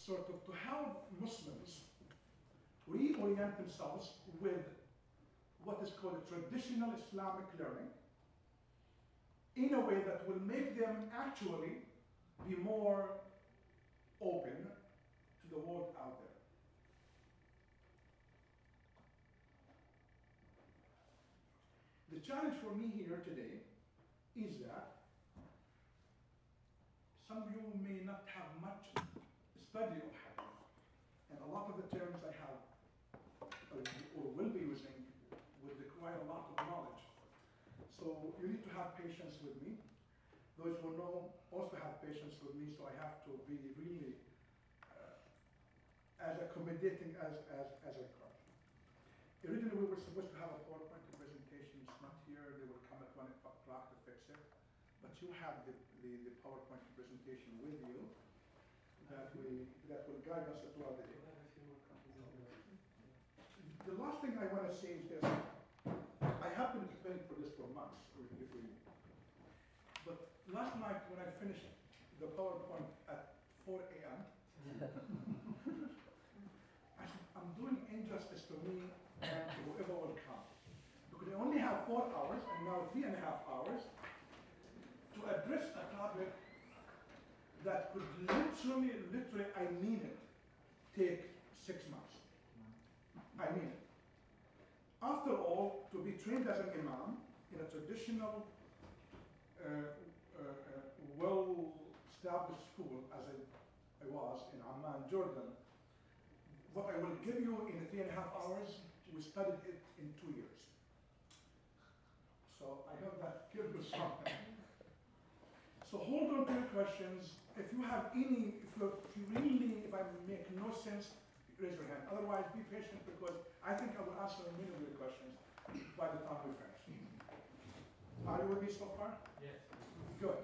sort of to help Muslims reorient themselves with what is called a traditional Islamic learning in a way that will make them actually be more open to the world out there. The challenge for me here today is that some of you may not have much study of hadith, and a lot of the terms I have or will be using would require a lot of knowledge. So you need to have patience with me. Those who know also have patience with me, so I have to be really as accommodating as I can. Originally, we were supposed to have a PowerPoint presentation. It's not here. They will come at 1 o'clock to fix it. But you have the PowerPoint presentation with you that will guide us throughout the day. The last thing I want to say is this. I have been preparing for this for months, really. But last night when I finished the PowerPoint at 4 a.m., I said, I'm doing injustice to me and to whoever will come. Because I only have 4 hours, and now 3.5 hours, to address a topic that could literally, I mean it, take 6 months. I mean it. After all, to be trained as an imam in a traditional, well-established school, as I was in Amman, Jordan, what I will give you in 3.5 hours, we studied it in 2 years. So I hope that gives you something. So hold on to your questions. If you have any, if I make no sense, raise your hand. Otherwise, be patient, because I think I will answer many of your questions by the time we finish. Are you with me so far? Yes. Good.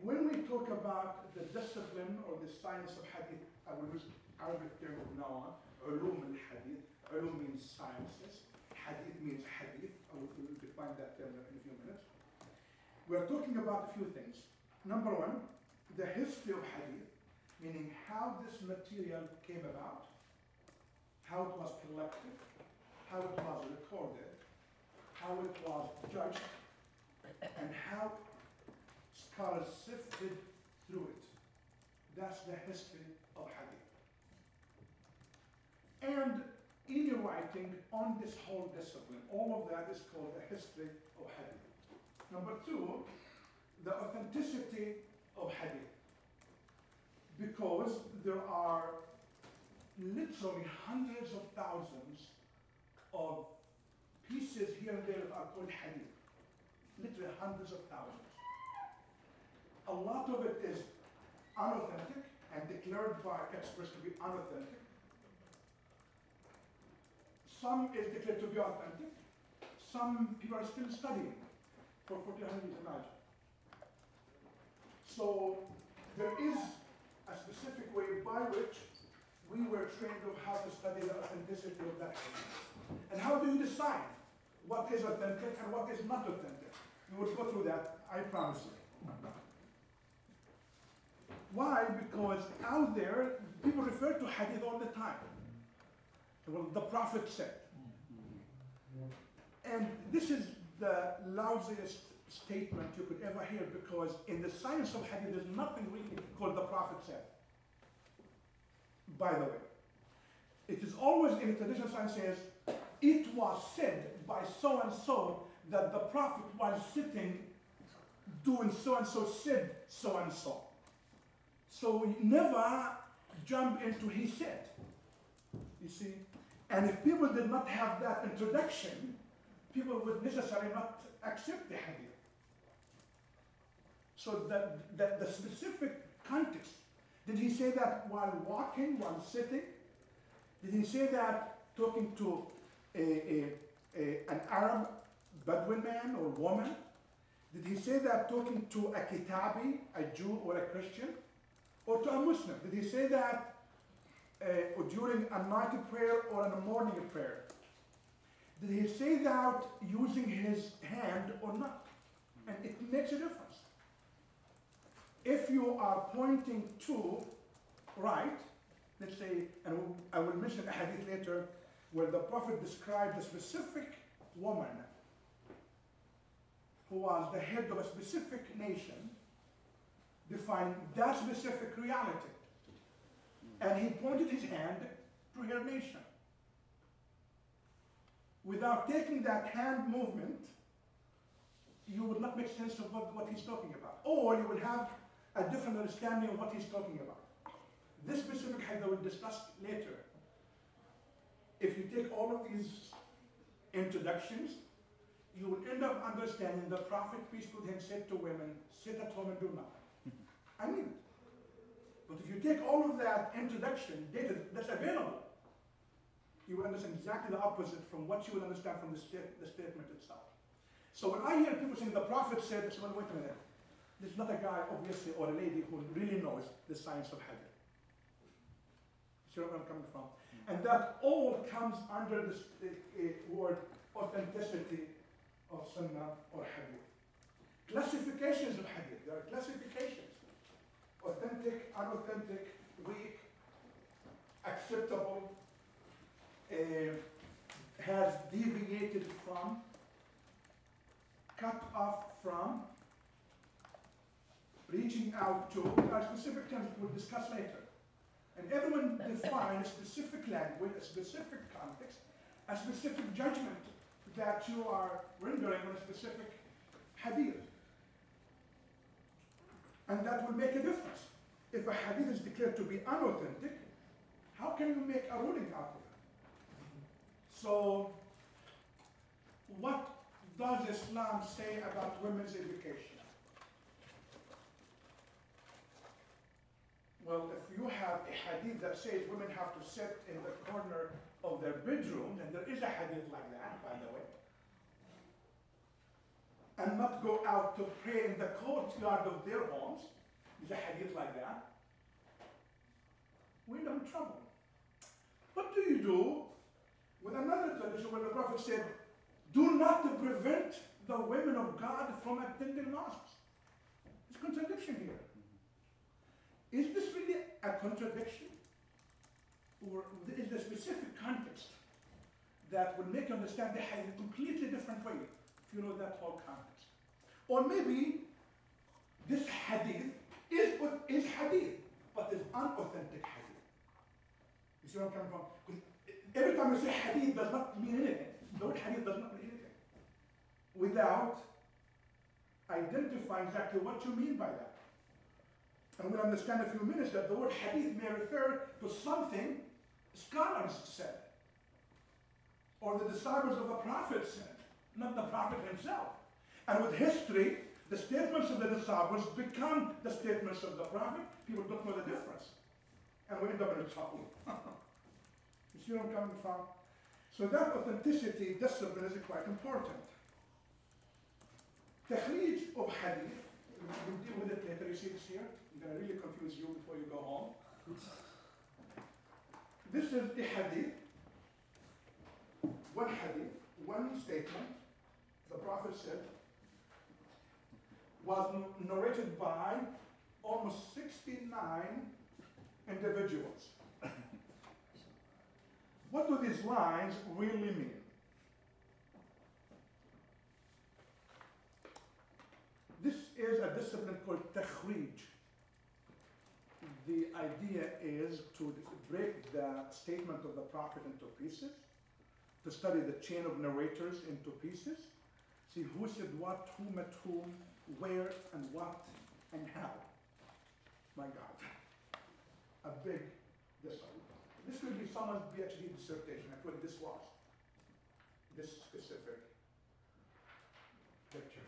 When we talk about the discipline or the science of hadith, I will use Arabic term from now on, ulum al-hadith. Ulum means sciences. Hadith means hadith. I will define that term in a few minutes. We are talking about a few things. Number one, the history of hadith, meaning how this material came about, how it was collected, how it was recorded, how it was judged, and how scholars sifted through it. That's the history of hadith. And any writing on this whole discipline, all of that is called the history of hadith. Number two, the authenticity of hadith. Because there are literally hundreds of thousands of pieces here and there that are called hadith. Literally hundreds of thousands. A lot of it is unauthentic and declared by experts to be unauthentic. Some is declared to be authentic. Some people are still studying for 1,400 years, imagine. So there is a specific way by which we were trained of how to study the authenticity of that thing. And how do you decide what is authentic and what is not authentic? We will go through that, I promise you. Why? Because out there, people refer to hadith all the time. Well, the Prophet said. And this is the lousiest statement you could ever hear, because in the science of hadith, there's nothing really called the Prophet said. By the way, it is always in the traditional science says, it was said by so-and-so that the Prophet was sitting doing so-and-so said so-and-so. So we never jump into he said, you see. And if people did not have that introduction, people would necessarily not accept the hadith. So the specific context, did he say that while walking, while sitting? Did he say that talking to an Arab Bedouin man or woman? Did he say that talking to a Kitabi, a Jew or a Christian? Or to a Muslim? Did he say that during a night prayer or a morning prayer? Did he say that using his hand or not? And it makes a difference. if you are pointing to right, let's say, and I will mention a hadith later, where the Prophet described a specific woman who was the head of a specific nation, defining that specific reality. And he pointed his hand to her nation. Without taking that hand movement, you would not make sense of what he's talking about. Or you would have a different understanding of what he's talking about. This specific hadith we'll discuss later. If you take all of these introductions, you will end up understanding the Prophet, peace be with him, said to women, sit at home and do nothing. I mean it. But if you take all of that introduction, data that's available, you will understand exactly the opposite from what you will understand from the statement itself. So when I hear people saying the Prophet said, I say, well, wait a minute. This is not a guy, obviously, or a lady who really knows the science of hadith. See where I'm coming from? And that all comes under this word authenticity of Sunnah or Hadith. Classifications of Hadith. There are classifications. Authentic, unauthentic, weak, acceptable, has deviated from, cut off from, reaching out to. There are specific terms we'll discuss later. And everyone defines a specific language, a specific context, a specific judgment that you are rendering on a specific hadith. And that will make a difference. If a hadith is declared to be unauthentic, how can you make a ruling out of it? So, what does Islam say about women's education? Well, if you have a hadith that says women have to sit in the corner of their bedroom, and there is a hadith like that, by the way, and not go out to pray in the courtyard of their homes, there's a hadith like that, we're in trouble. What do you do with another tradition where the Prophet said, do not prevent the women of God from attending mosques? There's contradiction here. Is this really a contradiction? Or is there a specific context that will make you understand the hadith in a completely different way if you know that whole context? Or maybe this hadith is hadith, but is unauthentic hadith. You see where I'm coming from? Because every time you say hadith does not mean anything. The word hadith does not mean anything without identifying exactly what you mean by that. And we'll understand in a few minutes that the word hadith may refer to something scholars said, or the disciples of the Prophet said, not the Prophet himself. And with history, the statements of the disciples become the statements of the Prophet. People don't know the difference. And we end up in trouble. You see where I'm coming from? So that authenticity, discipline is quite important. Takhrij of hadith, we'll deal with it later. You see this here? I'm going to really confuse you before you go home. This is a hadith, one statement, the Prophet said, was narrated by almost 69 individuals. What do these lines really mean? This is a discipline called takhrij. The idea is to break the statement of the Prophet into pieces, to study the chain of narrators into pieces, see who said what, who met whom, where and what and how. My God, a big discipline. This could be someone's PhD dissertation. That's what this was, this specific lecture.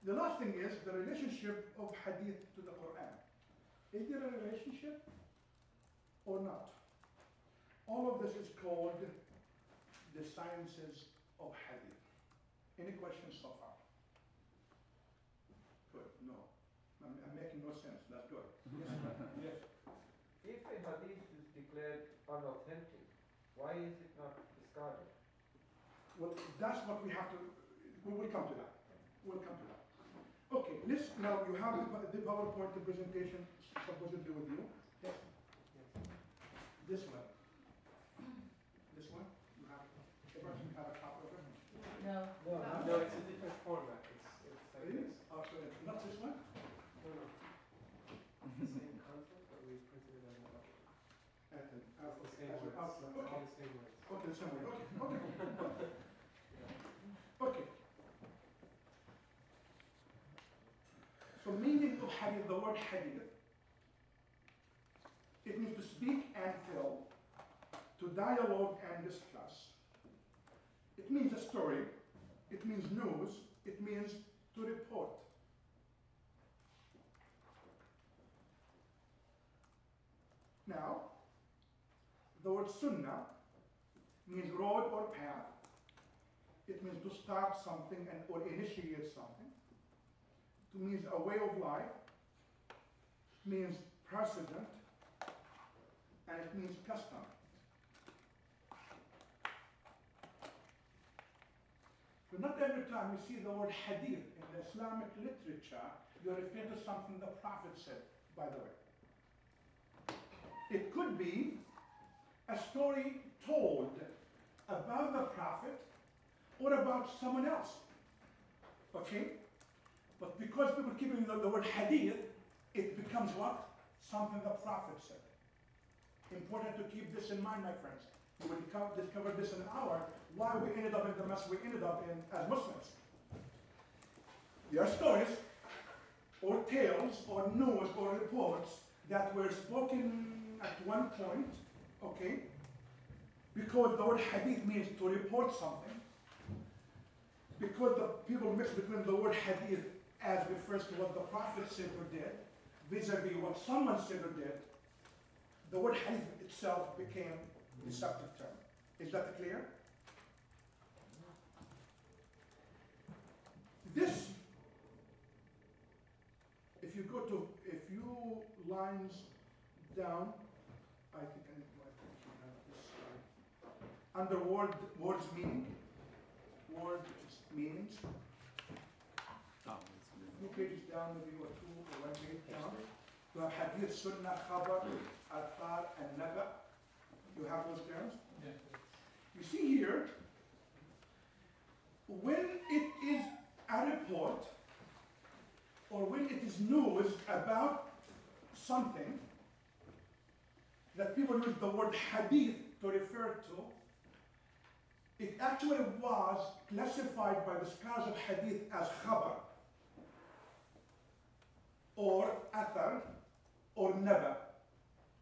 The last thing is the relationship of hadith to the Quran. Is there a relationship or not? All of this is called the sciences of hadith. Any questions so far? Good. No. I'm making no sense. That's good. Yes. Yes. If a hadith is declared unauthentic, why is it not discarded. Well, that's what we have to, we will come to that. We'll come to that. Okay, now you have the PowerPoint presentation supposedly with you. Yes. This one. This one? You have, everyone have a copy of it? No. No, it's a different format. It's like Really? this. Oh, so not this one? No. The same content, but we printed it as an outline. As It's the same an words. outline. All Okay. the same words. Okay, the same way. Okay. Okay. So meaning of hadith, the word hadith, it means to speak and tell, to dialogue and discuss. It means a story. It means news. It means to report. Now, the word sunnah means road or path. It means to start something and or initiate something. It means a way of life. It means precedent. And it means custom. So not every time you see the word hadith in the Islamic literature, you're referring to something the Prophet said, by the way. It could be a story told about the Prophet or about someone else. Okay? But because people keep using the word hadith, it becomes what? Something the Prophet said. Important to keep this in mind, my friends. We will discover this in an hour, why we ended up in the mess we ended up in as Muslims. There are stories, or tales, or news, or reports that were spoken at one point, okay? Because the word hadith means to report something. Because the people mix between the word hadith as refers to what the Prophet said or did, vis-a-vis what someone said or did, the word hadith itself became a deceptive term. Is that clear? This, if you go to a few lines down, I think I have this slide. Under words meaning, words meanings. Two pages down, maybe or two or one page down. You have Hadith Sunnah, Khabar, Athar, and Naba. You have those terms? Yeah. You see here, when it is a report or when it is news about something that people use the word hadith to refer to, it actually was classified by the scholars of hadith as khabar or athar or naba.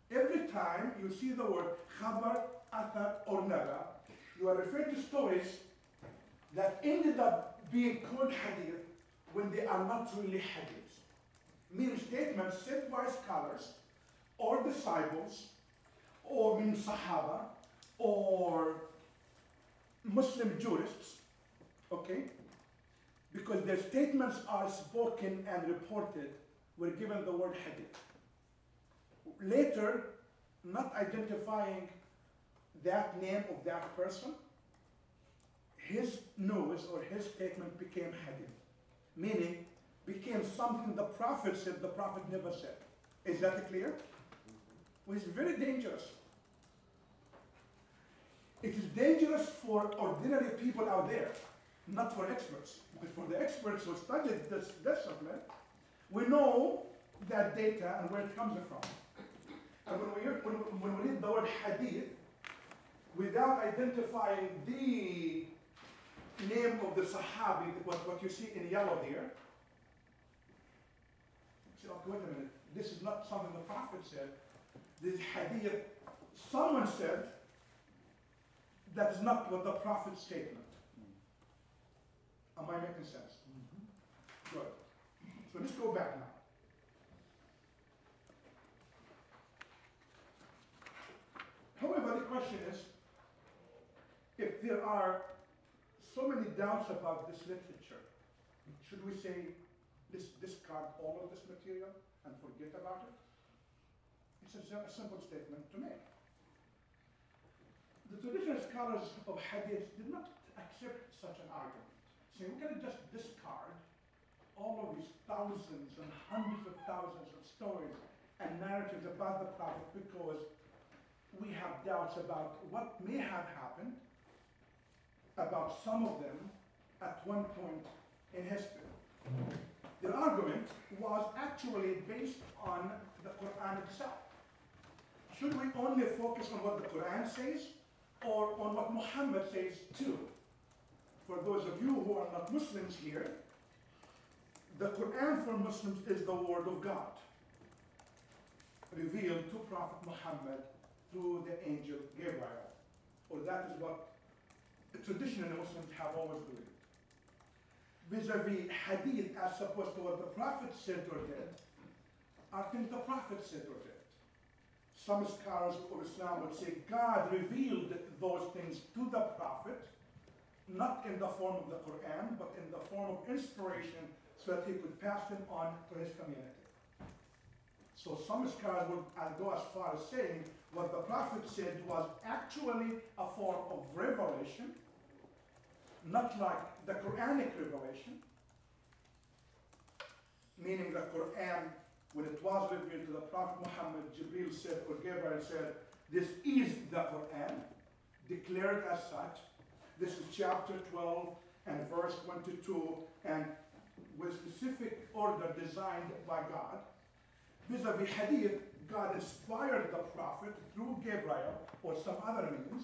Every time you see the word khabar, athar or naba, you are referring to stories that ended up being called hadith when they are not really hadiths. Meaning statements said by scholars or disciples or meaning sahaba or Muslim jurists, okay? Because their statements are spoken and reported, were given the word hadith. Later, not identifying that name of that person, his news or his statement became hadith. Meaning, became something the Prophet said, the Prophet never said. Is that clear? Well, it's very dangerous. It is dangerous for ordinary people out there, not for experts. Because for the experts who studied this discipline, we know that data and where it comes from. And when we read the word hadith, without identifying the name of the Sahabi, what you see in yellow here, you say, okay, wait a minute, this is not something the Prophet said. This hadith, someone said, that is not what the Prophet's statement. Am I making sense? Mm-hmm. Good. So let's go back now. However, the question is, if there are so many doubts about this literature, should we say, discard all of this material and forget about it? It's a simple statement to make. The traditional scholars of hadith did not accept such an argument. So we're going to just discard all of these thousands and hundreds of thousands of stories and narratives about the Prophet because we have doubts about what may have happened about some of them at one point in history. Their argument was actually based on the Quran itself. Should we only focus on what the Quran says or on what Muhammad says too? For those of you who are not Muslims here, the Quran for Muslims is the word of God, revealed to Prophet Muhammad through the angel Gabriel. Or that is what the traditional Muslims have always believed. Vis-a-vis hadith as opposed to what the Prophet said or did, are things the Prophet said or did. Some scholars of Islam would say God revealed those things to the Prophet, not in the form of the Quran, but in the form of inspiration so that he could pass them on to his community. So some scholars would go as far as saying what the Prophet said was actually a form of revelation, not like the Quranic revelation, meaning the Quran, when it was revealed to the Prophet Muhammad, Jibril said, or Gabriel said, this is the Quran, declared as such. This is chapter 12 and verse 1 to 2, and with specific order designed by God. Vis-a-vis hadith, God inspired the Prophet through Gabriel or some other means